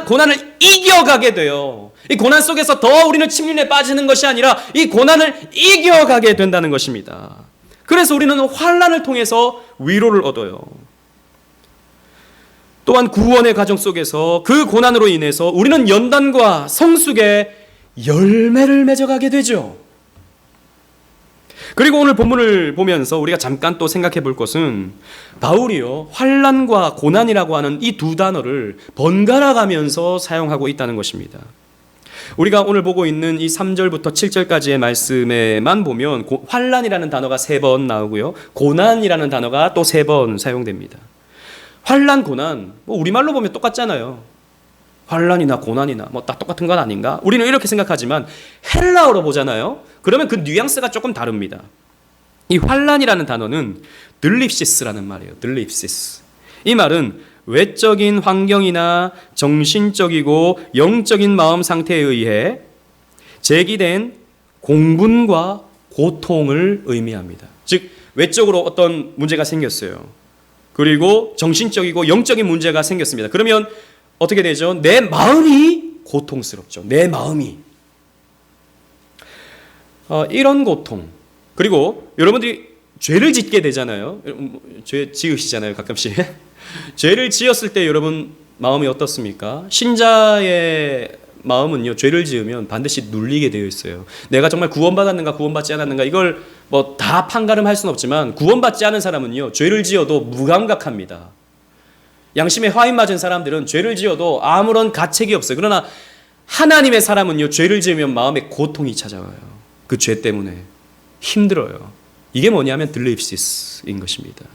고난을 이겨가게 돼요. 이 고난 속에서 더 우리는 침륜에 빠지는 것이 아니라 이 고난을 이겨가게 된다는 것입니다. 그래서 우리는 환난을 통해서 위로를 얻어요. 또한 구원의 과정 속에서 그 고난으로 인해서 우리는 연단과 성숙의 열매를 맺어가게 되죠. 그리고 오늘 본문을 보면서 우리가 잠깐 또 생각해 볼 것은 바울이요 환난과 고난이라고 하는 이 두 단어를 번갈아 가면서 사용하고 있다는 것입니다. 우리가 오늘 보고 있는 이 3절부터 7절까지의 말씀에만 보면 환난이라는 단어가 3번 나오고요 고난이라는 단어가 또 3번 사용됩니다. 환난, 고난 뭐 우리말로 보면 똑같잖아요. 환난이나 고난이나 뭐 다 똑같은 건 아닌가? 우리는 이렇게 생각하지만 헬라어로 보잖아요. 그러면 그 뉘앙스가 조금 다릅니다. 이 환난이라는 단어는 들립시스라는 말이에요. 들립시스. 이 말은 외적인 환경이나 정신적이고 영적인 마음 상태에 의해 제기된 공분과 고통을 의미합니다. 즉 외적으로 어떤 문제가 생겼어요. 그리고 정신적이고 영적인 문제가 생겼습니다. 그러면 어떻게 되죠? 내 마음이 고통스럽죠. 내 마음이. 이런 고통. 그리고 여러분들이 죄를 짓게 되잖아요. 죄 지으시잖아요, 가끔씩. 죄를 지었을 때 여러분 마음이 어떻습니까? 신자의 마음은요, 죄를 지으면 반드시 눌리게 되어 있어요. 내가 정말 구원받았는가 구원받지 않았는가 이걸 뭐 다 판가름할 수는 없지만 구원받지 않은 사람은요, 죄를 지어도 무감각합니다. 양심에 화인 맞은 사람들은 죄를 지어도 아무런 가책이 없어요. 그러나 하나님의 사람은요, 죄를 지으면 마음에 고통이 찾아와요. 그 죄 때문에 힘들어요. 이게 뭐냐면 들립시스인 것입니다.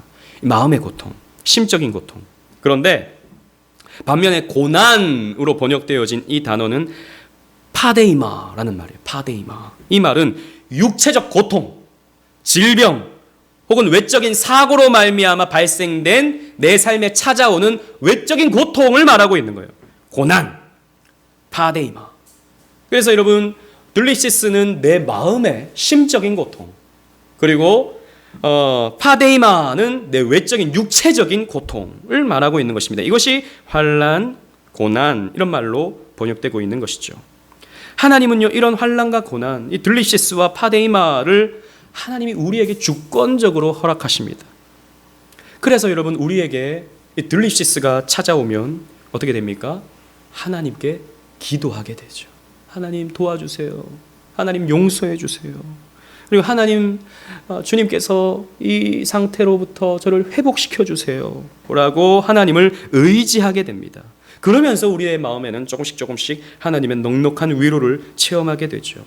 마음의 고통, 심적인 고통. 그런데 반면에 고난으로 번역되어진 이 단어는 파데이마라는 말이에요. 파데이마. 이 말은 육체적 고통, 질병, 혹은 외적인 사고로 말미암아 발생된 내 삶에 찾아오는 외적인 고통을 말하고 있는 거예요. 고난, 파데이마. 그래서 여러분 들립시스는 내 마음의 심적인 고통, 그리고 파데이마는 내 외적인 육체적인 고통을 말하고 있는 것입니다. 이것이 환난, 고난 이런 말로 번역되고 있는 것이죠. 하나님은요 이런 환난과 고난, 이 들립시스와 파데이마를 하나님이 우리에게 주권적으로 허락하십니다. 그래서 여러분 우리에게 이 들립시스가 찾아오면 어떻게 됩니까? 하나님께 기도하게 되죠. 하나님 도와주세요. 하나님 용서해 주세요. 그리고 하나님 주님께서 이 상태로부터 저를 회복시켜 주세요 라고 하나님을 의지하게 됩니다. 그러면서 우리의 마음에는 조금씩 하나님의 넉넉한 위로를 체험하게 되죠.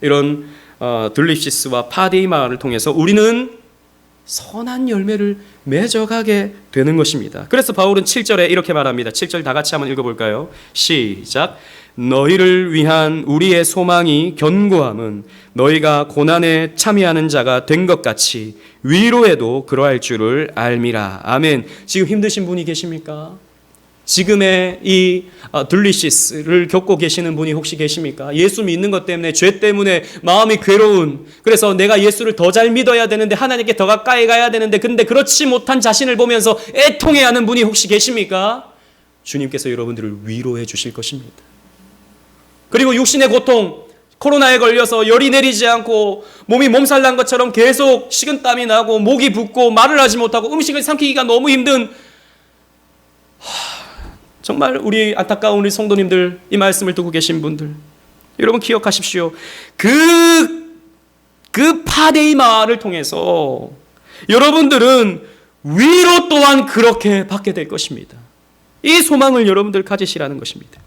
이런 들립시스와 파데이마를 통해서 우리는 선한 열매를 맺어가게 되는 것입니다. 그래서 바울은 7절에 이렇게 말합니다. 7절 다 같이 한번 읽어볼까요? 시작. 너희를 위한 우리의 소망이 견고함은 너희가 고난에 참여하는 자가 된 것 같이 위로에도 그러할 줄을 알미라. 아멘. 지금 힘드신 분이 계십니까? 지금의 이 들립시스를 겪고 계시는 분이 혹시 계십니까? 예수 믿는 것 때문에, 죄 때문에 마음이 괴로운, 그래서 내가 예수를 더 잘 믿어야 되는데, 하나님께 더 가까이 가야 되는데, 근데 그렇지 못한 자신을 보면서 애통해하는 분이 혹시 계십니까? 주님께서 여러분들을 위로해 주실 것입니다. 그리고 육신의 고통, 코로나에 걸려서 열이 내리지 않고 몸이 몸살난 것처럼 계속 식은땀이 나고 목이 붓고 말을 하지 못하고 음식을 삼키기가 너무 힘든, 정말 우리 안타까운 우리 성도님들, 이 말씀을 듣고 계신 분들, 여러분 기억하십시오. 그 그 파데이 마를 통해서 여러분들은 위로 또한 그렇게 받게 될 것입니다. 이 소망을 여러분들 가지시라는 것입니다.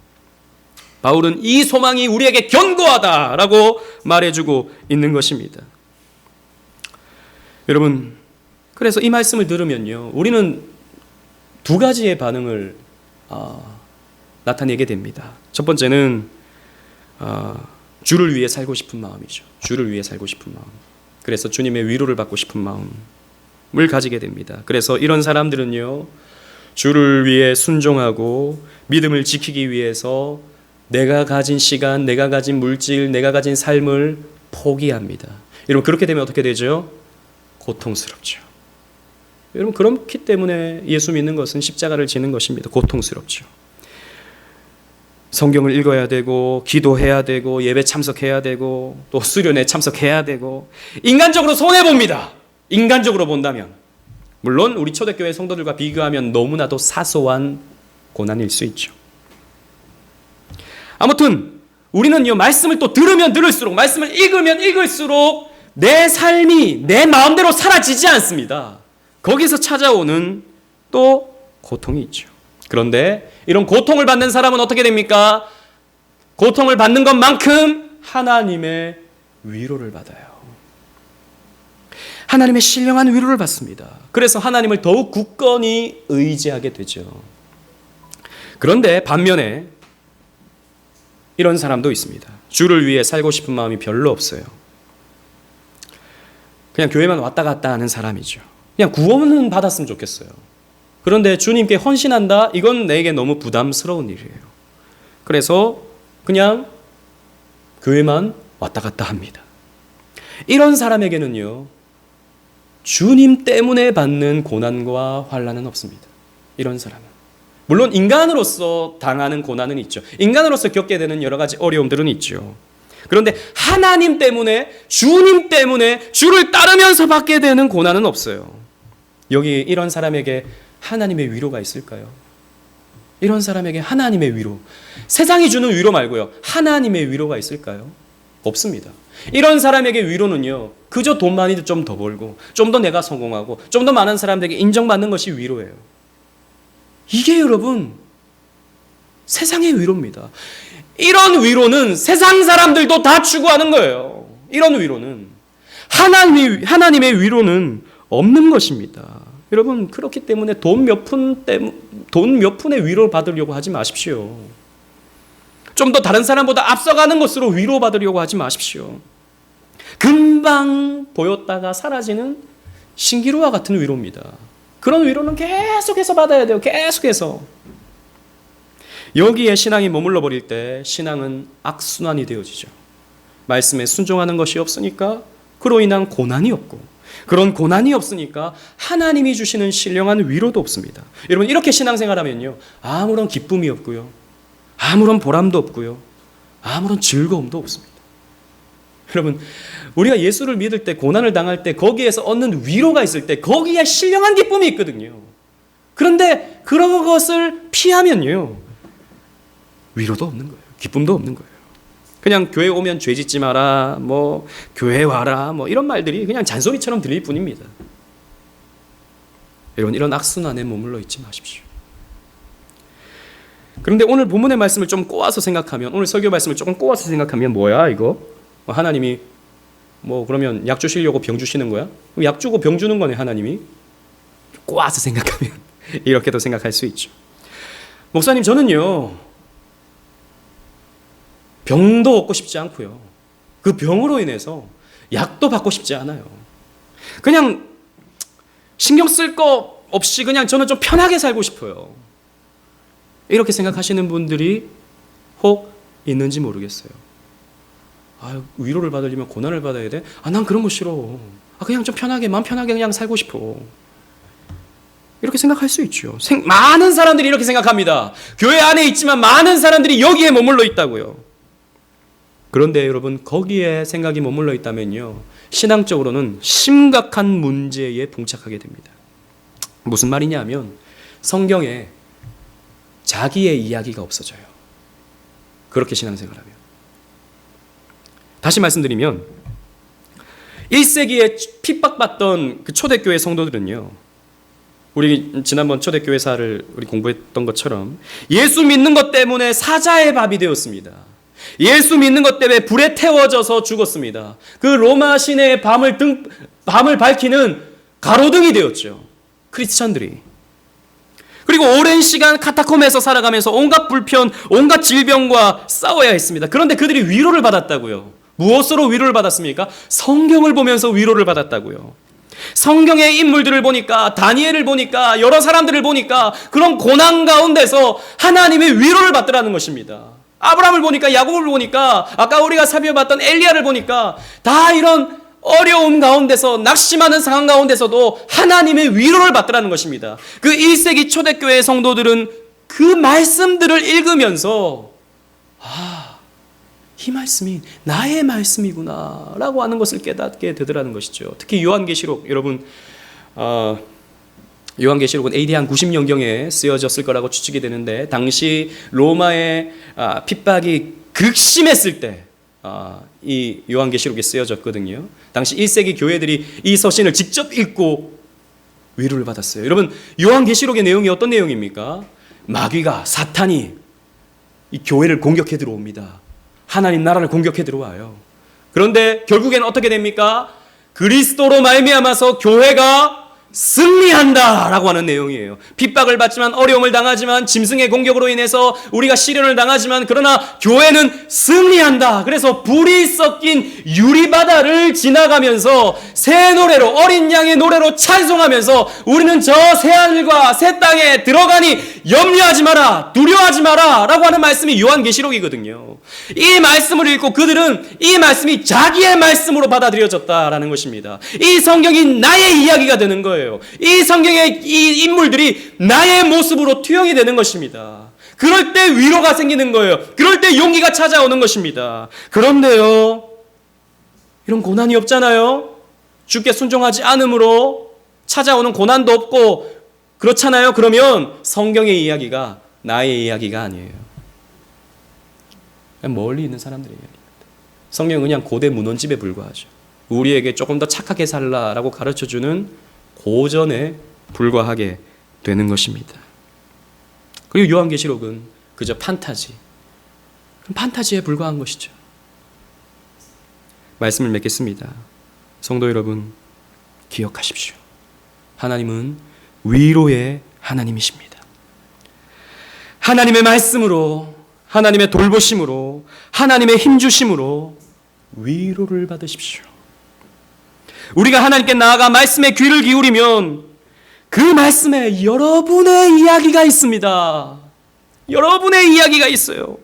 바울은 이 소망이 우리에게 견고하다라고 말해주고 있는 것입니다. 여러분, 그래서 이 말씀을 들으면요, 우리는 두 가지의 반응을 나타내게 됩니다. 첫 번째는 주를 위해 살고 싶은 마음이죠. 주를 위해 살고 싶은 마음. 그래서 주님의 위로를 받고 싶은 마음을 가지게 됩니다. 그래서 이런 사람들은요, 주를 위해 순종하고 믿음을 지키기 위해서 내가 가진 시간, 내가 가진 물질, 내가 가진 삶을 포기합니다. 여러분, 그렇게 되면 어떻게 되죠? 고통스럽죠. 여러분, 그렇기 때문에 예수 믿는 것은 십자가를 지는 것입니다. 고통스럽죠. 성경을 읽어야 되고, 기도해야 되고, 예배 참석해야 되고, 또 수련회 참석해야 되고, 인간적으로 손해봅니다. 인간적으로 본다면. 물론 우리 초대교회 성도들과 비교하면 너무나도 사소한 고난일 수 있죠. 아무튼 우리는요, 말씀을 또 들으면 들을수록, 말씀을 읽으면 읽을수록 내 삶이 내 마음대로 사라지지 않습니다. 거기서 찾아오는 또 고통이 있죠. 그런데 이런 고통을 받는 사람은 어떻게 됩니까? 고통을 받는 것만큼 하나님의 위로를 받아요. 하나님의 신령한 위로를 받습니다. 그래서 하나님을 더욱 굳건히 의지하게 되죠. 그런데 반면에 이런 사람도 있습니다. 주를 위해 살고 싶은 마음이 별로 없어요. 그냥 교회만 왔다 갔다 하는 사람이죠. 그냥 구원은 받았으면 좋겠어요. 그런데 주님께 헌신한다? 이건 내게 너무 부담스러운 일이에요. 그래서 그냥 교회만 왔다 갔다 합니다. 이런 사람에게는요, 주님 때문에 받는 고난과 환난은 없습니다. 이런 사람은. 물론 인간으로서 당하는 고난은 있죠. 인간으로서 겪게 되는 여러 가지 어려움들은 있죠. 그런데 하나님 때문에, 주님 때문에, 주를 따르면서 받게 되는 고난은 없어요. 여기 이런 사람에게 하나님의 위로가 있을까요? 이런 사람에게 하나님의 위로, 세상이 주는 위로 말고요, 하나님의 위로가 있을까요? 없습니다. 이런 사람에게 위로는요, 그저 돈 많이 좀 더 벌고, 좀 더 내가 성공하고, 좀 더 많은 사람들에게 인정받는 것이 위로예요. 이게 여러분, 세상의 위로입니다. 이런 위로는 세상 사람들도 다 추구하는 거예요. 이런 위로는. 하나님의 위로는 없는 것입니다. 여러분, 그렇기 때문에 돈 몇 푼의 위로를 받으려고 하지 마십시오. 좀 더 다른 사람보다 앞서가는 것으로 위로받으려고 하지 마십시오. 금방 보였다가 사라지는 신기루와 같은 위로입니다. 그런 위로는 계속해서 받아야 돼요. 계속해서. 여기에 신앙이 머물러 버릴 때 신앙은 악순환이 되어지죠. 말씀에 순종하는 것이 없으니까 그로 인한 고난이 없고, 그런 고난이 없으니까 하나님이 주시는 신령한 위로도 없습니다. 여러분, 이렇게 신앙생활하면요, 아무런 기쁨이 없고요, 아무런 보람도 없고요, 아무런 즐거움도 없습니다. 여러분, 우리가 예수를 믿을 때, 고난을 당할 때, 거기에서 얻는 위로가 있을 때 거기에 신령한 기쁨이 있거든요. 그런데 그런 것을 피하면요, 위로도 없는 거예요. 기쁨도 없는 거예요. 그냥 교회 오면 죄 짓지 마라, 뭐 교회 와라, 뭐 이런 말들이 그냥 잔소리처럼 들릴 뿐입니다. 여러분, 이런 악순환에 머물러 있지 마십시오. 그런데 오늘 본문의 말씀을 좀 꼬아서 생각하면, 오늘 설교 말씀을 조금 꼬아서 생각하면 뭐야 이거? 하나님이 뭐 그러면 약 주시려고 병 주시는 거야? 약 주고 병 주는 거네, 하나님이. 꼬아서 생각하면 이렇게도 생각할 수 있죠. 목사님, 저는요, 병도 얻고 싶지 않고요, 그 병으로 인해서 약도 받고 싶지 않아요. 그냥 신경 쓸 거 없이 그냥 저는 좀 편하게 살고 싶어요. 이렇게 생각하시는 분들이 혹 있는지 모르겠어요. 위로를 받으려면 고난을 받아야 돼? 난 그런 거 싫어. 그냥 좀 편하게, 마음 편하게 그냥 살고 싶어. 이렇게 생각할 수 있죠. 많은 사람들이 이렇게 생각합니다. 교회 안에 있지만 많은 사람들이 여기에 머물러 있다고요. 그런데 여러분, 거기에 생각이 머물러 있다면요, 신앙적으로는 심각한 문제에 봉착하게 됩니다. 무슨 말이냐면, 성경에 자기의 이야기가 없어져요. 그렇게 신앙생활하면. 다시 말씀드리면, 1세기에 핍박받던 그 초대교회 성도들은요, 우리 지난번 초대교회사를 우리 공부했던 것처럼 예수 믿는 것 때문에 사자의 밥이 되었습니다. 예수 믿는 것 때문에 불에 태워져서 죽었습니다. 그 로마 시내의 밤을 밝히는 가로등이 되었죠, 크리스천들이. 그리고 오랜 시간 카타콤에서 살아가면서 온갖 불편, 온갖 질병과 싸워야 했습니다. 그런데 그들이 위로를 받았다고요. 무엇으로 위로를 받았습니까? 성경을 보면서 위로를 받았다고요. 성경의 인물들을 보니까, 다니엘을 보니까, 여러 사람들을 보니까 그런 고난 가운데서 하나님의 위로를 받더라는 것입니다. 아브라함을 보니까, 야곱을 보니까, 아까 우리가 살펴봤던 엘리야를 보니까 다 이런 어려움 가운데서, 낙심하는 상황 가운데서도 하나님의 위로를 받더라는 것입니다. 그 1세기 초대교회 성도들은 그 말씀들을 읽으면서 이 말씀이 나의 말씀이구나 라고 하는 것을 깨닫게 되더라는 것이죠. 특히 요한계시록, 여러분 요한계시록은 AD 한 90년경에 쓰여졌을 거라고 추측이 되는데, 당시 로마의 핍박이 극심했을 때 이 요한계시록이 쓰여졌거든요. 당시 1세기 교회들이 이 서신을 직접 읽고 위로를 받았어요. 여러분, 요한계시록의 내용이 어떤 내용입니까? 마귀가, 사탄이 이 교회를 공격해 들어옵니다. 하나님 나라를 공격해 들어와요. 그런데 결국에는 어떻게 됩니까? 그리스도로 말미암아서 교회가 승리한다라고 하는 내용이에요. 핍박을 받지만, 어려움을 당하지만, 짐승의 공격으로 인해서 우리가 시련을 당하지만, 그러나 교회는 승리한다. 그래서 불이 섞인 유리바다를 지나가면서 새 노래로, 어린 양의 노래로 찬송하면서 우리는 저 새하늘과 새 땅에 들어가니 염려하지 마라, 두려워하지 마라 라고 하는 말씀이 요한계시록이거든요. 이 말씀을 읽고 그들은 이 말씀이 자기의 말씀으로 받아들여졌다라는 것입니다. 이 성경이 나의 이야기가 되는 거예요. 이 성경의 이 인물들이 나의 모습으로 투영이 되는 것입니다. 그럴 때 위로가 생기는 거예요. 그럴 때 용기가 찾아오는 것입니다. 그런데요, 이런 고난이 없잖아요. 주께 순종하지 않음으로 찾아오는 고난도 없고 그렇잖아요. 그러면 성경의 이야기가 나의 이야기가 아니에요. 그냥 멀리 있는 사람들의 이야기입니다. 성경은 그냥 고대 문헌집에 불과하죠. 우리에게 조금 더 착하게 살라라고 가르쳐주는 고전에 불과하게 되는 것입니다. 그리고 요한계시록은 그저 판타지에 불과한 것이죠. 말씀을 맺겠습니다. 성도 여러분, 기억하십시오. 하나님은 위로의 하나님이십니다. 하나님의 말씀으로, 하나님의 돌보심으로, 하나님의 힘주심으로 위로를 받으십시오. 우리가 하나님께 나아가 말씀에 귀를 기울이면 그 말씀에 여러분의 이야기가 있습니다. 여러분의 이야기가 있어요.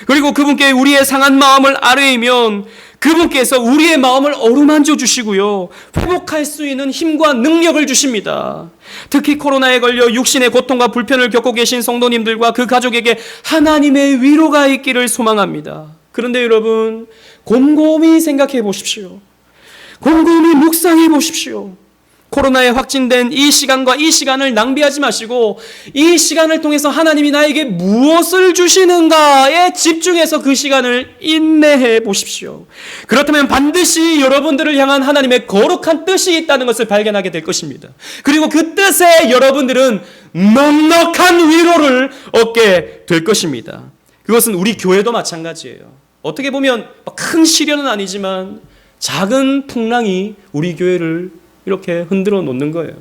그리고 그분께 우리의 상한 마음을 아뢰면 그분께서 우리의 마음을 어루만져 주시고요, 회복할 수 있는 힘과 능력을 주십니다. 특히 코로나에 걸려 육신의 고통과 불편을 겪고 계신 성도님들과 그 가족에게 하나님의 위로가 있기를 소망합니다. 그런데 여러분, 곰곰이 생각해 보십시오. 곰곰이 묵상해 보십시오. 코로나에 확진된 이 시간과 이 시간을 낭비하지 마시고 이 시간을 통해서 하나님이 나에게 무엇을 주시는가에 집중해서 그 시간을 인내해 보십시오. 그렇다면 반드시 여러분들을 향한 하나님의 거룩한 뜻이 있다는 것을 발견하게 될 것입니다. 그리고 그 뜻에 여러분들은 넉넉한 위로를 얻게 될 것입니다. 그것은 우리 교회도 마찬가지예요. 어떻게 보면 큰 시련은 아니지만 작은 풍랑이 우리 교회를 이렇게 흔들어 놓는 거예요.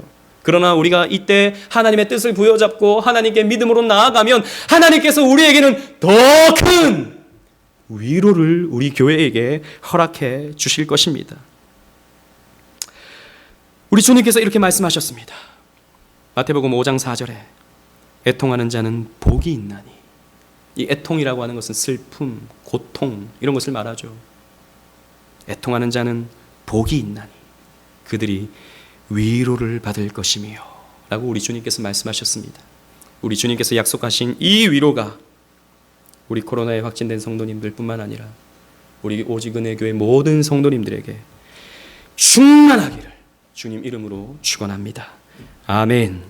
그러나 우리가 이때 하나님의 뜻을 부여잡고 하나님께 믿음으로 나아가면 하나님께서 우리에게는 더 큰 위로를 우리 교회에게 허락해 주실 것입니다. 우리 주님께서 이렇게 말씀하셨습니다. 마태복음 5장 4절에 애통하는 자는 복이 있나니. 이 애통이라고 하는 것은 슬픔, 고통 이런 것을 말하죠. 애통하는 자는 복이 있나니 그들이 위로를 받을 것이며 라고 우리 주님께서 말씀하셨습니다. 우리 주님께서 약속하신 이 위로가 우리 코로나에 확진된 성도님들 뿐만 아니라 우리 오직 은혜 교회 모든 성도님들에게 충만하기를 주님 이름으로 축원합니다. 아멘.